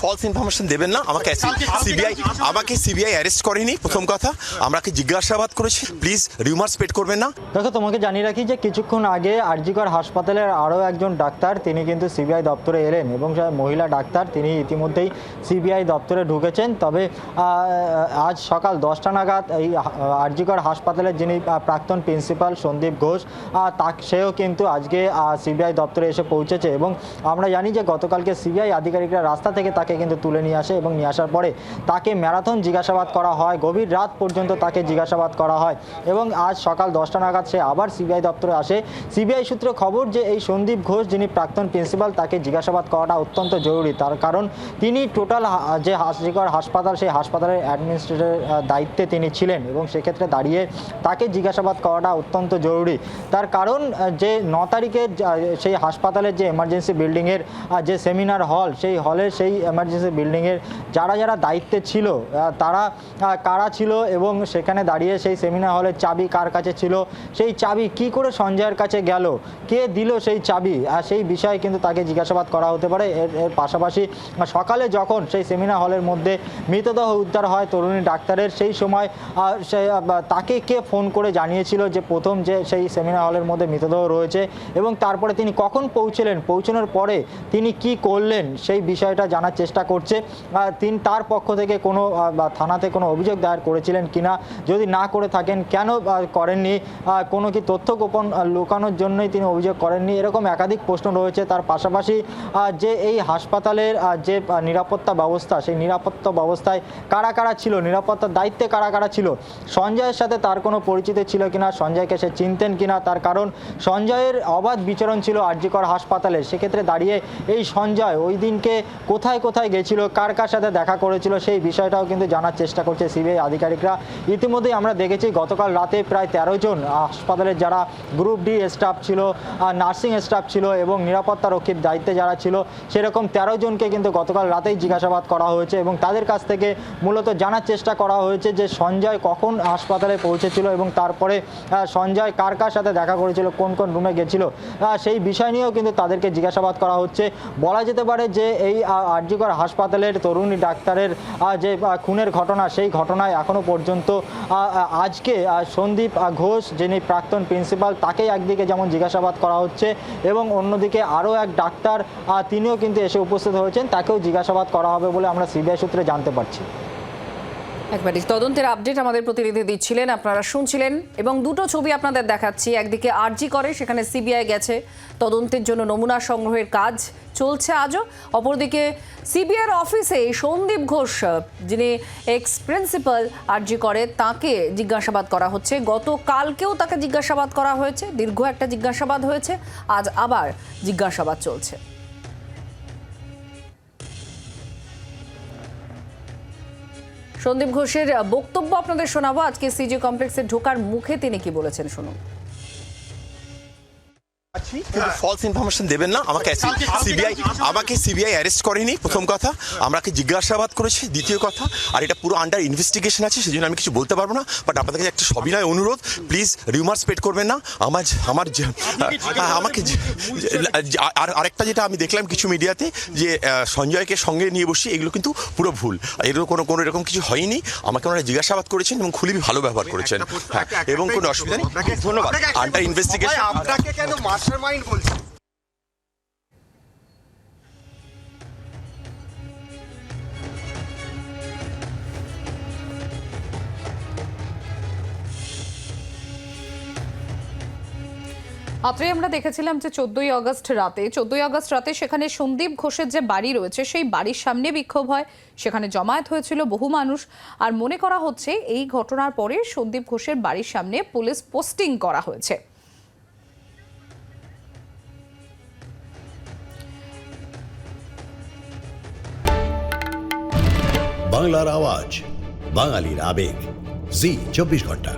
False information দেবেন না আমাকে সিবিআই অ্যারেস্ট করেনি। প্রথম কথা, আমাকে জিজ্ঞাসাবাদ করেছে, প্লিজ রিউমার স্প্রেড করবেন না। দেখো, তোমাকে জানিয়ে রাখি যে কিছুক্ষণ আগে আরজিকর হাসপাতালের আরও একজন ডাক্তার তিনি কিন্তু সিবিআই দপ্তরে এলেন এবং মহিলা ডাক্তার তিনি ইতিমধ্যেই সিবিআই দপ্তরে ঢুকেছেন। তবে আজ সকাল 10টা নাগাদ এই আরজিকর হাসপাতালের যিনি প্রাক্তন প্রিন্সিপাল সন্দীপ ঘোষ সেও কিন্তু আজকে সিবিআই দপ্তরে এসে পৌঁছেছে এবং আমরা জানি যে গতকালকে সিবিআই আধিকারিকরা রাস্তা থেকে তাকে কিন্তু তুলে নিয়ে আসে এবং নিয়ে আসার পরে তাকে ম্যারাথন জিজ্ঞাসাবাদ করা হয়, গভীর রাত পর্যন্ত তাকে জিজ্ঞাসাবাদ করা হয় এবং আজ সকাল 10টা নাগাদ সে আবার সিবিআই দপ্তরে আসে। সিবিআই সূত্রে খবর যে এই সন্দীপ ঘোষ যিনি প্রাক্তন প্রিন্সিপাল তাকে জিজ্ঞাসাবাদ করাটা অত্যন্ত জরুরি, তার কারণ তিনি টোটাল যে আরজিকর হাসপাতাল সেই হাসপাতালের অ্যাডমিনিস্ট্রেটরের দায়িত্বে তিনি ছিলেন এবং সেক্ষেত্রে দাঁড়িয়ে তাকে জিজ্ঞাসাবাদ করাটা অত্যন্ত জরুরি। তার কারণ যে 9 তারিখে সেই হাসপাতালের যে এমার্জেন্সি বিল্ডিংয়ের যে সেমিনার হল, সেই হলের সেই এমার্জেন্সি বিল্ডিংয়ের যারা দায়িত্বে ছিল তারা কারা ছিল এবং সেখানে দাঁড়িয়ে সেই সেমিনার হলের চাবি কার কাছে ছিল, সেই চাবি কি করে সঞ্জয়ের কাছে গেল, কে দিল সেই চাবি, সেই বিষয়ে কিন্তু তাকে জিজ্ঞাসাবাদ করা হতে পারে। এর পাশাপাশি সকালে যখন সেই সেমিনার হলের মধ্যে মৃতদেহ উদ্ধার হয় তরুণী ডাক্তারের, সেই সময় তাকে কে ফোন করে জানিয়েছিল যে প্রথম যে সেই সেমিনার হলের মধ্যে মৃতদেহ রয়েছে এবং তারপরে তিনি কখন পৌঁছলেন, পৌঁছানোর পরে তিনি কি করলেন সেই বিষয়টা জানার চেষ্টা করছে। তিনি তার পক্ষ থেকে কোনো থানাতে কোনো অভিযোগ দায়ের করেছিলেন কিনা, যদি না করে থাকেন কেন করেননি, কোনো কি তথ্য গোপন লুকানোর জন্যই তিনি অভিযোগ করেননি, এরকম একাধিক প্রশ্ন রয়েছে। তার পাশাপাশি যে এই হাসপাতালের যে নিরাপত্তা ব্যবস্থা, সেই নিরাপত্তা ব্যবস্থায় কারা কারা ছিল, নিরাপত্তার দায়িত্বে কারা কারা ছিল, সঞ্জয়ের সাথে তার কোনো পরিচিতি ছিল কিনা, সঞ্জয়কে সে চিনতেন কিনা, তার কারণ সঞ্জয়ের অবাধ বিচরণ ছিল আরজিকর হাসপাতালে। সেক্ষেত্রে দাঁড়িয়ে এই সঞ্জয় ওই দিনকে কোথায় কোথায় গেছিল, কার কার সাথে দেখা করেছিল, সেই বিষয়টাও কিন্তু জানার চেষ্টা করছে সিবিআই আধিকারিকরা। ইতিমধ্যেই আমরা দেখেছি গতকাল রাতে প্রায় 13 জন হাসপাতালের যারা গ্রুপ ডি স্টাফ ছিল, নার্সিং স্টাফ ছিল এবং নিরাপত্তা রক্ষীর দায়িত্বে যারা ছিল সেরকম 13 জনকে কিন্তু গতকাল রাতেই জিজ্ঞাসাবাদ করা হয়েছে এবং তাদের কাছ থেকে মূলত জানার চেষ্টা করা হয়েছে যে সঞ্জয় কখন হাসপাতালে পৌঁছেছিল এবং তারপরে সঞ্জয় কার কার সাথে দেখা করেছিল, কোন কোন রুমে গেছিল, সেই বিষয় নিয়েও কিন্তু তাদেরকে জিজ্ঞাসাবাদ করা হচ্ছে। বলা যেতে পারে যে এই আরজিকর হাসপাতালের তরুণী ডাক্তারের যে খুনের ঘটনা, সেই ঘটনায় এখনও পর্যন্ত আজকে সন্দীপ ঘোষ যিনি প্রাক্তন প্রিন্সিপাল তাকে একদিকে যেমন জিজ্ঞাসাবাদ করা হচ্ছে এবং অন্যদিকে আরও এক ডাক্তার তিনিও কিন্তু এসে উপস্থিত হয়েছেন, তাকেও জিজ্ঞাসাবাদ করা হবে বলে আমরা সিবিআই সূত্রে জানতে পারছি। একবারই তদন্তের আপডেট আমাদের প্রতিনিধি দিচ্ছিলেন, আপনারা শুনছিলেন এবং দুটো ছবি আপনাদের দেখাচ্ছি। একদিকে আরজি করে সেখানে সিবিআই গেছে, তদন্তের জন্য নমুনা সংগ্রহের কাজ চলছে আজও। অপরদিকে সিবিআইয়ের অফিসে সন্দীপ ঘোষ যিনি এক্স প্রিন্সিপাল আরজি করে তাকে জিজ্ঞাসাবাদ করা হচ্ছে। গতকালকেও তাকে জিজ্ঞাসাবাদ করা হয়েছে, দীর্ঘ একটা জিজ্ঞাসাবাদ হয়েছে, আজ আবার জিজ্ঞাসাবাদ চলছে। সন্দীপ ঘোষের বক্তব্য আপনাদের শোনাবো। আজকে সিজি কমপ্লেক্সে ঢোকার মুখে তিনি কি বলেছেন শুনুন। ফলস ইনফরমেশন দেবেন না আমাকে সিবিআই অ্যারেস্ট করেনি। প্রথম কথা, আমাকে জিজ্ঞাসাবাদ করেছে। দ্বিতীয় কথা, আর এটা পুরো আন্ডার ইনভেস্টিগেশন আছে, সেজন্য আমি কিছু বলতে পারবো না। বাট আপনাদের কাছে একটা সবিনয় অনুরোধ, প্লিজ রিউমার স্প্রেড করবেন না। আমাকে আরেকটা যেটা আমি দেখলাম কিছু মিডিয়াতে যে সঞ্জয়কে সঙ্গে নিয়ে বসি, এগুলো কিন্তু পুরো ভুল। এগুলো কোনো এরকম কিছু হয়নি। আমাকে ওনারা জিজ্ঞাসাবাদ করেছেন এবং খুবই ভালো ব্যবহার করেছেন, হ্যাঁ, এবং কোনো অসুবিধা নেই। ধন্যবাদ। Under investigation. আপনাকে কেন মাস্টারমাইন্ড বলছি? আত্রে আমরা দেখেছিলাম যে 14ই আগস্ট রাতে সেখানে সন্দীপ ঘোষের যে বাড়ি রয়েছে সেই বাড়ির সামনে বিক্ষোভ হয়, সেখানে জমায়েত হয়েছিল বহু মানুষ। আর মনে করা হচ্ছে এই ঘটনার পরে সন্দীপ ঘোষের বাড়ির সামনে পুলিশ পোস্টিং করা হয়েছে। বাংলার আওয়াজ, বাঙালির আবেগ, জি 24 ঘন্টা।